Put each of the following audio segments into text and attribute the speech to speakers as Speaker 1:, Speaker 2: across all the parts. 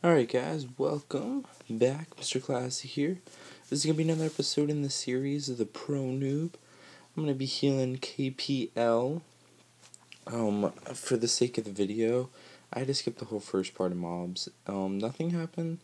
Speaker 1: Alright guys, welcome back. Mr. Classy here. This is going to be another episode in the series of the Pro Noob. I'm going to be healing KPL. For the sake of the video, I had to skip the whole first part of mobs. Nothing happened.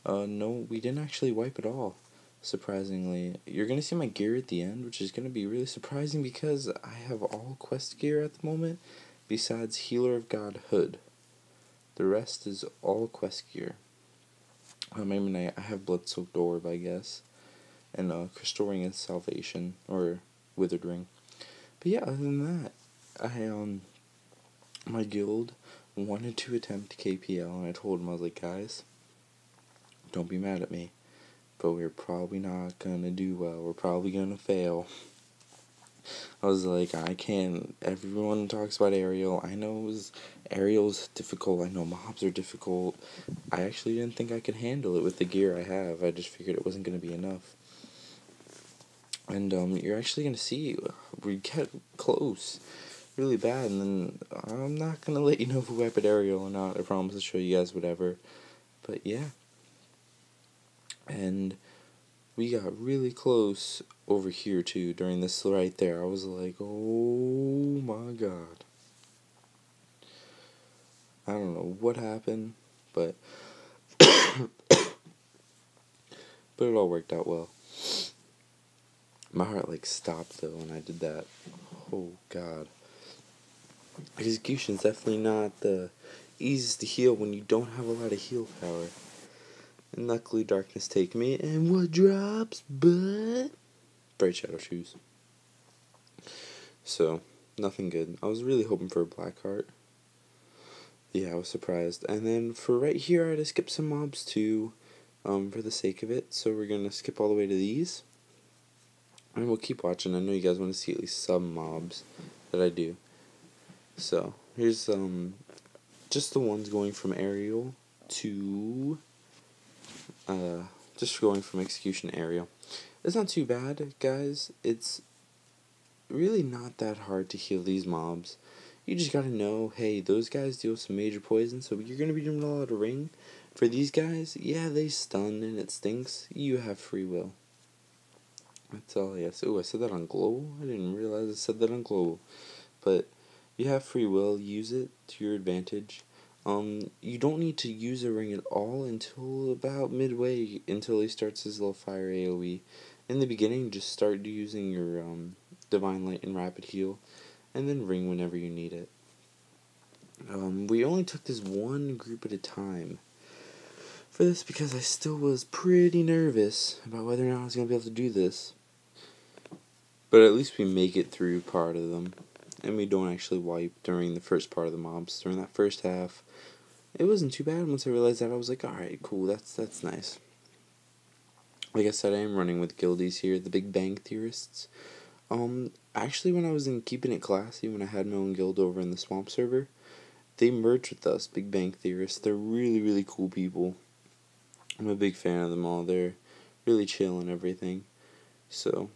Speaker 1: No, we didn't actually wipe at all, surprisingly. You're going to see my gear at the end, which is going to be really surprising because I have all quest gear at the moment, besides Healer of God Hood. The rest is all quest gear. I have Blood-Soaked Orb, I guess, and Crystal Ring and Salvation, or Withered Ring. But yeah, other than that, my guild wanted to attempt KPL, and I told them, I was like, guys, don't be mad at me, but we're probably not gonna do well. We're probably gonna fail. I was like, I can't. Everyone talks about aerial. I know aerial's difficult. I know mobs are difficult. I actually didn't think I could handle it with the gear I have. I just figured it wasn't going to be enough. And you're actually going to see we get close really bad, and then I'm not going to let you know if we wipe at aerial or not. I promise to show you guys whatever. But yeah. And we got really close over here too during this right there. I was like, oh my god. I don't know what happened, but it all worked out well. My heart stopped though when I did that. Oh god. Execution's definitely not the easiest to heal when you don't have a lot of heal power. And luckily darkness take me, and what drops but Bright Shadow Shoes. So, nothing good. I was really hoping for a black heart. Yeah, I was surprised. And then for right here, I had to skip some mobs too, for the sake of it. So we're gonna skip all the way to these, and we'll keep watching. I know you guys want to see at least some mobs that I do. So here's just the ones going from aerial to just going from execution to aerial. It's not too bad, guys. It's really not that hard to heal these mobs. You just gotta know, hey, those guys deal with some major poison, so you're gonna be doing a lot of ring. For these guys, yeah, they stun and it stinks. You have free will. That's all, yes. Oh, I said that on global? I didn't realize I said that on global. But you have free will, use it to your advantage. You don't need to use a ring at all until about midway, until he starts his little fire AoE. In the beginning, just start using your Divine Light and Rapid Heal, and then ring whenever you need it. We only took this one group at a time for this because I still was pretty nervous about whether or not I was going to be able to do this. But at least we make it through part of them, and we don't actually wipe during the first part of the mobs. During that first half, it wasn't too bad. Once I realized that, I was like, alright, cool, that's nice. Like I said, I am running with guildies here, the Big Bang Theorists. Actually, when I was in Keeping It Classy, when I had my own guild over in the Swamp server, they merged with us, Big Bang Theorists. They're really, really cool people. I'm a big fan of them all. They're really chill and everything. So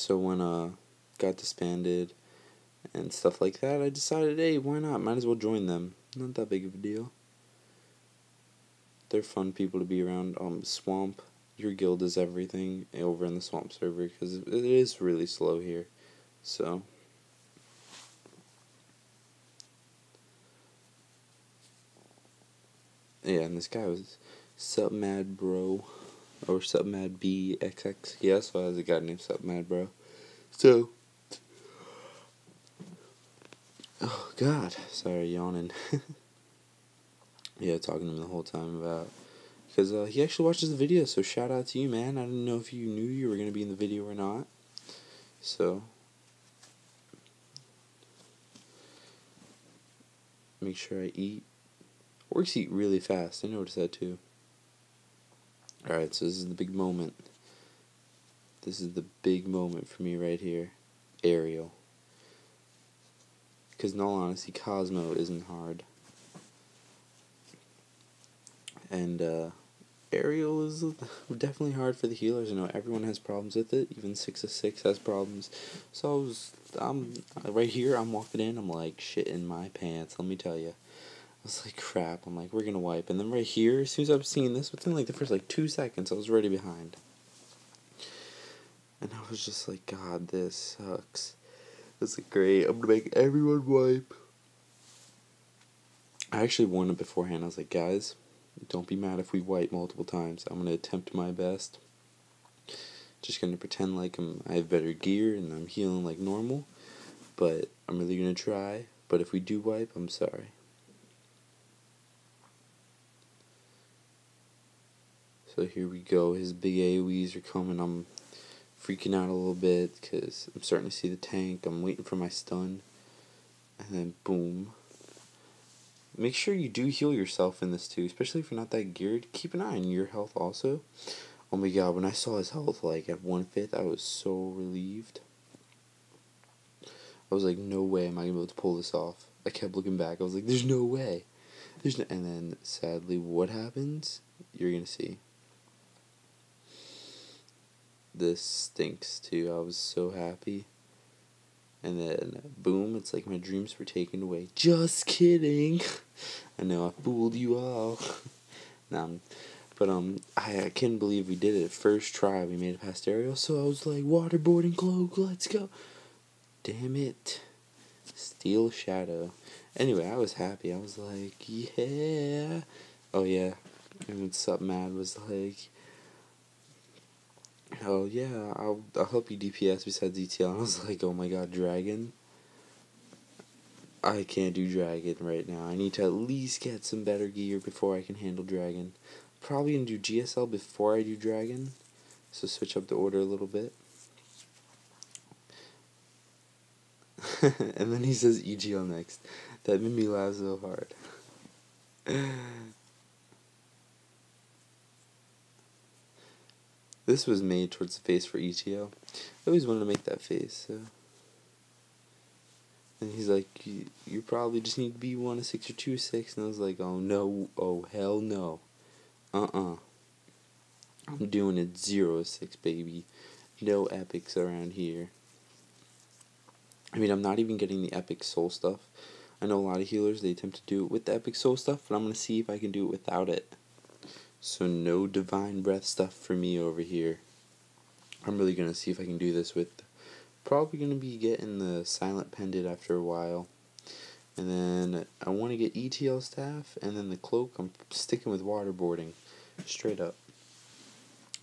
Speaker 1: when got disbanded and stuff like that, I decided, hey, why not? Might as well join them. Not that big of a deal. They're fun people to be around. Swamp, your guild is everything over in the Swamp server, because it is really slow here. So yeah, and this guy was Sup Mad Bro, or Sup Mad BXX. Yeah, so I was a guy named Sup Mad Bro. So, oh god, sorry, yawning. Yeah, talking to him the whole time about, because he actually watches the video, so shout out to you, man. I didn't know if you knew you were going to be in the video or not. So, make sure I eat. Orcs eat really fast, I noticed that too. Alright, so this is the big moment. This is the big moment for me right here. Aerial. Because in all honesty, Cosmo isn't hard. And aerial is definitely hard for the healers. I know everyone has problems with it. Even 6 of 6 has problems. So I'm right here. I'm walking in. I'm like shit in my pants. Let me tell you. was like, crap. I'm like, we're gonna wipe. And then right here, as soon as I was seeing this, within like the first like 2 seconds, I was already behind. And I was just like, God, this sucks. This is great. I'm gonna make everyone wipe. I actually warned them beforehand. I was like, guys, don't be mad if we wipe multiple times. I'm gonna attempt my best. Just gonna pretend like I have better gear and I'm healing like normal. But I'm really gonna try. But if we do wipe, I'm sorry. So here we go. His big AoEs are coming. I'm freaking out a little bit because I'm starting to see the tank. I'm waiting for my stun. And then boom. Make sure you do heal yourself in this too, especially if you're not that geared. Keep an eye on your health also. Oh my god, when I saw his health like at 1/5, I was so relieved. I was like, no way am I gonna be able to pull this off. I kept looking back. I was like, there's no way. And then sadly, what happens? You're gonna see. This stinks too. I was so happy. And then, boom, it's like my dreams were taken away. Just kidding. I know, I fooled you all. But I can't believe we did it. First try, we made it past Ariel. So I was like, waterboarding cloak, let's go. Damn it. Steel Shadow. Anyway, I was happy. I was like, yeah. Oh, yeah. And what's up, Mad was like, oh yeah, I'll help you DPS besides ETL. I was like, oh my god, Dragon? I can't do Dragon right now. I need to at least get some better gear before I can handle Dragon. Probably gonna do GSL before I do Dragon. So switch up the order a little bit. And then he says EGL next. That made me laugh so hard. This was made towards the face for ETL. I always wanted to make that face, so. And he's like, you probably just need to be 1 of 6 or 2 of 6. And I was like, oh no, oh hell no. I'm doing it 0 of 6, baby. No epics around here. I mean, I'm not even getting the epic soul stuff. I know a lot of healers, they attempt to do it with the epic soul stuff, but I'm going to see if I can do it without it. So no divine breath stuff for me over here. I'm really going to see if I can do this with, probably going to be getting the silent pendant after a while. And then I want to get ETL staff, and then the cloak, I'm sticking with waterboarding. Straight up.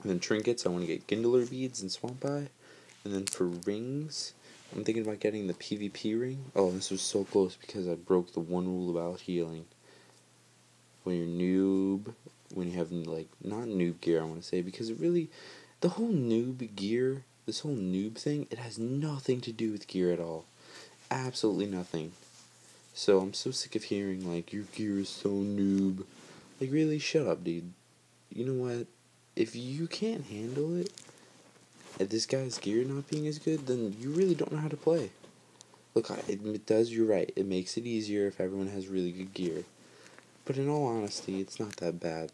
Speaker 1: And then trinkets, I want to get Gindler beads and Swamp Eye. And then for rings, I'm thinking about getting the PvP ring. Oh, this was so close because I broke the one rule about healing. When you're noob, when you have, like, not noob gear, I want to say, because it really, the whole noob gear, this whole noob thing, it has nothing to do with gear at all. Absolutely nothing. So I'm so sick of hearing, like, your gear is so noob. Like, really, shut up, dude. You know what? If you can't handle it, if this guy's gear not being as good, then you really don't know how to play. Look, it does, you're right. It makes it easier if everyone has really good gear. But in all honesty, it's not that bad.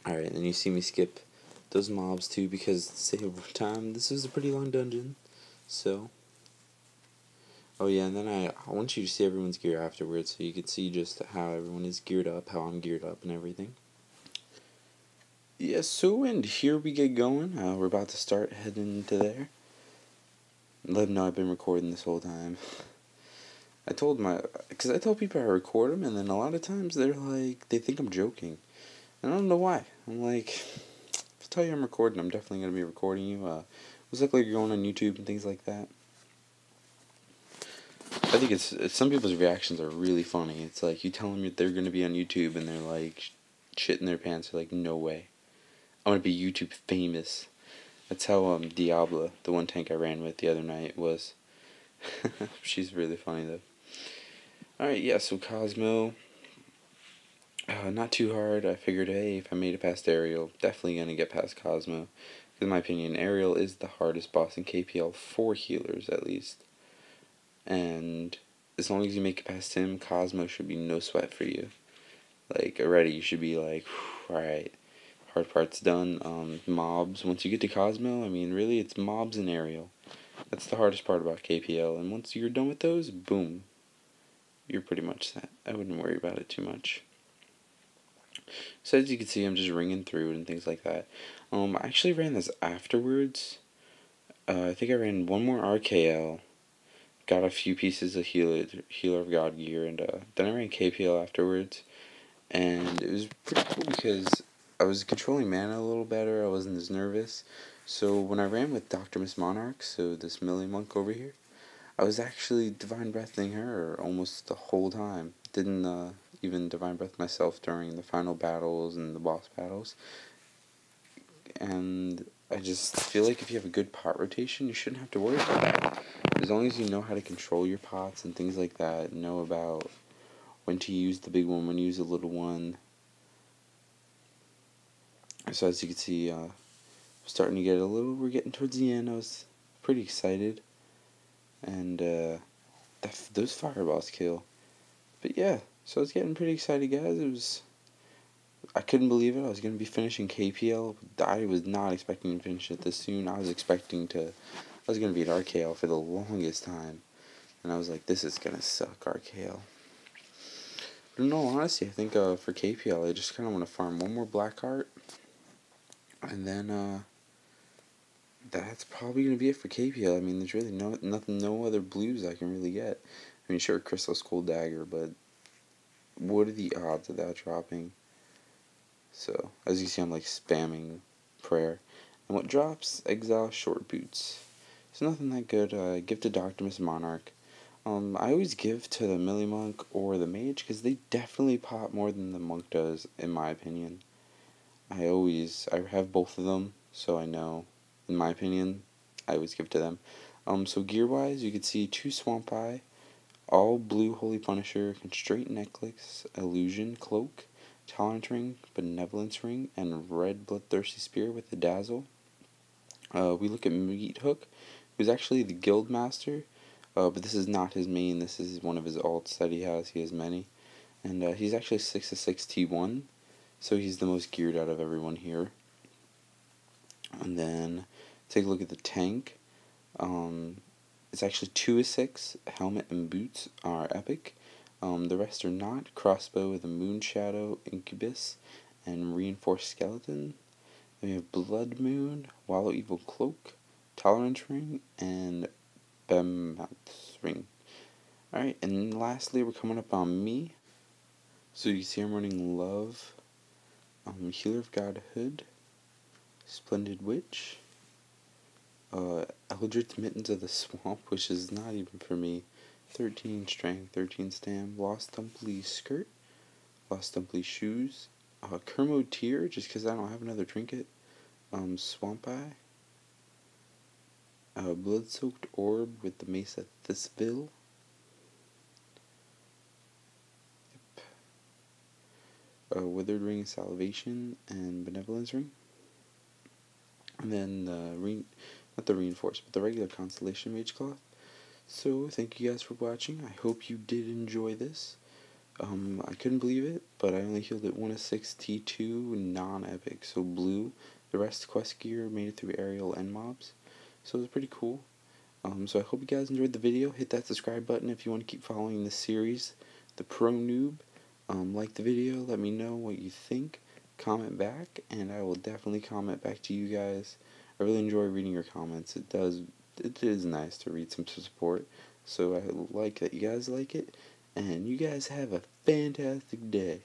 Speaker 1: Alright, and then you see me skip those mobs too because save time. This is a pretty long dungeon. So. Oh yeah, and then I want you to see everyone's gear afterwards so you can see just how everyone is geared up, how I'm geared up and everything. Yes, so and here we get going. We're about to start heading into there. Let them know I've been recording this whole time. because I tell people I record them, and then a lot of times they're like, they think I'm joking. And I don't know why. I'm like, if I tell you I'm recording, I'm definitely going to be recording you. What's it like you're going on YouTube and things like that? I think it's some people's reactions are really funny. It's like, you tell them they're going to be on YouTube, and they're like, shitting their pants. They're like, no way. I want to be YouTube famous. That's how Diablo, the one tank I ran with the other night, was. She's really funny though. Alright, yeah, so Cosmo, not too hard. I figured, hey, if I made it past Ariel, definitely gonna get past Cosmo. In my opinion, Ariel is the hardest boss in KPL for healers, at least. And as long as you make it past him, Cosmo should be no sweat for you. Like, already you should be like, alright, hard part's done. Mobs, once you get to Cosmo, I mean, really, it's mobs and Ariel. That's the hardest part about KPL, and once you're done with those, boom. you're pretty much set. I wouldn't worry about it too much. So as you can see, I'm just ringing through and things like that. I actually ran this afterwards. I think I ran one more RKL, got a few pieces of Healer of God gear, and then I ran KPL afterwards. And it was pretty cool because I was controlling mana a little better, I wasn't as nervous. So when I ran with Dr. Miss Monarch, so this melee monk over here, I was actually Divine Breathing her almost the whole time. Didn't even Divine Breath myself during the final battles and the boss battles. And I just feel like if you have a good pot rotation, you shouldn't have to worry about that. As long as you know how to control your pots and things like that, know about when to use the big one, when to use the little one. So as you can see, starting to get we're getting towards the end. I was pretty excited. And those fireballs kill. But yeah, so I was getting pretty excited, guys. I couldn't believe it. I was going to be finishing KPL. I was not expecting to finish it this soon. I was going to be at RKL for the longest time. And I was like, this is going to suck, RKL. But in all honesty, I think for KPL, I just kind of want to farm one more black heart. And then that's probably going to be it for KPL. I mean, there's really no other blues I can really get. I mean, sure, Crystal Skull Dagger, but what are the odds of that dropping? So, as you see, I'm like spamming prayer. And what drops? Exile Short Boots. It's nothing that good. Give to Dr. Miss Monarch. I always give to the melee monk or the mage because they definitely pop more than the monk does, in my opinion. I have both of them, so I know, in my opinion, I always give to them. So gear-wise, you can see 2 Swamp Eye, all blue Holy Punisher, Constraint Necklace, Illusion Cloak, Tolerance Ring, Benevolence Ring, and Red Bloodthirsty Spear with the Dazzle. We look at Meat Hook, who's actually the Guild Master, but this is not his main, this is one of his alts that he has many. And he's actually 6/6 T1, so he's the most geared out of everyone here. And then, take a look at the tank. It's actually 2/6, Helmet and Boots are epic. The rest are not. Crossbow with a Moon Shadow, Incubus, and Reinforced Skeleton. Then we have Blood Moon, Wallow Evil Cloak, Tolerance Ring, and Behemoth Ring. Alright, and lastly we're coming up on me. So you can see I'm running Love, Healer of God Hood, Splendid Witch, Eldritch Mittens of the Swamp, which is not even for me. 13 Strength, 13 Stam, Lost Dumply Skirt, Lost Dumply Shoes, Kermo Tear, just because I don't have another trinket, Swamp Eye, Blood Soaked Orb with the Mace at Thisville, Withered Ring of Salvation, and Benevolence Ring. And then not the Reinforced, but the regular Constellation Mage Cloth. So, thank you guys for watching. I hope you did enjoy this. I couldn't believe it, but I only healed at 1/6 T2 non-epic, so blue. The rest quest gear made it through aerial and mobs, so it was pretty cool. So I hope you guys enjoyed the video. Hit that subscribe button if you want to keep following this series, the Pro Noob. Like the video, let me know what you think, comment back, and I will definitely comment back to you guys. I really enjoy reading your comments. It is nice to read some support, so I like that you guys like it, and you guys have a fantastic day.